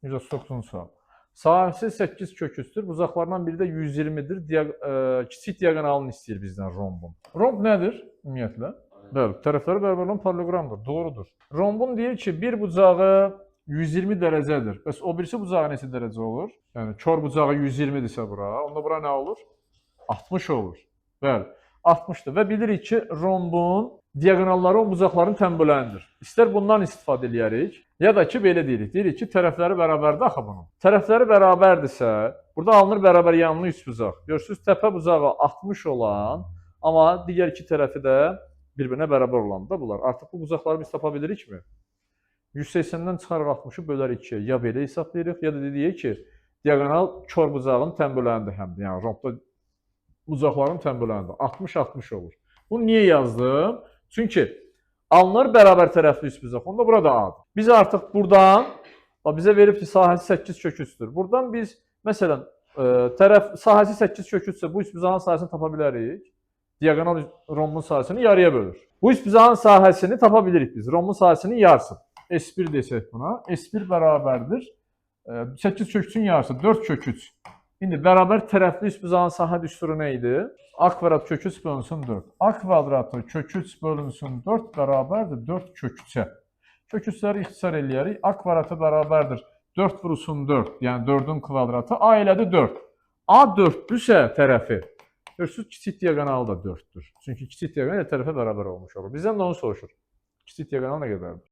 139-cu sual. Sahəsi 8 kök üstdür. Buzaqlarından biri də 120-dir. Kiçik diaqonalını istəyir bizdən rombun. Romb nədir ümumiyyətlə? Bəli, tərəfləri bərabər olan paralleloqramdır. Doğrudur. Rombun deyir ki, bir bucağı 120 dərəcədir. Bəs o birisi bucağı neçə dərəcə olur? Yəni kör bucağı 120-dirsə bura, onda bura nə olur? 60 olur. Bəli, 60-dır və bilirik ki, rombun diaqonalları o bucaqların tənböləndir. İstər bundan istifadə edərik, ya da ki, belə deyirik. Deyirik ki, tərəfləri bərabərdir axı bunun. Tərəfləri bərabərdirsə, burada alınır bərabər yanlı üç bucaq. Görürsünüz, təpə bucağı 60 olan, amma digər iki tərəfi də bir-birinə bərabər olan da bunlar. Artıq bu bucaqları biz tapa bilirikmi? 180-dən çıxarıq 60-ı bölərik 2-yə. Ya belə hesablayırıq, ya da deyək ki, diaqonal kör bucağın tənböləndir həmdir. Yəni, rombda bucaqların tənböləndir. 60-60 olur. Bunu niyə yazdım? Çünki alınır bərabər tərəfli üç bucaq. Onda burada A-dır. Biz artıq buradan, bizə verib ki, sahəsi 8 kök üçdür. Buradan biz, məsələn, sahəsi 8 kök üçsə, bu üç bucağın sahəsini tapa bilərik. Diaqonal rombun sahəsini yarıya bölür. Bu üç bucağın sahəsini tapa bilirik biz. Rombun sahəsinin yarısı. S1 desək buna. S1 bərabərdir. 8 kök 3-ün yarısı 4 kök 3. İndi bərabər tərəfli üç bucağın sahə düsturu nə idi? A kvadrat kök 3 bölünsün 4. A kvadratı kök 3 bölünsün 4 bərabərdir 4 kök 3-ə. Kök 3-ləri ixtisar eləyərik. A kvadratı bərabərdir 4 vurulsun 4. Yəni 4-ün kvadratı. A elədi 4. A 4-dürsə tərəfi. Görürsünüz, kiçik diaqonal da 4-dür. Çünki kiçik diaqonal tərəfə bərabər olmuş olur. Bizdən də onu soruşur. Kiçik diaqonal nə qədərdir?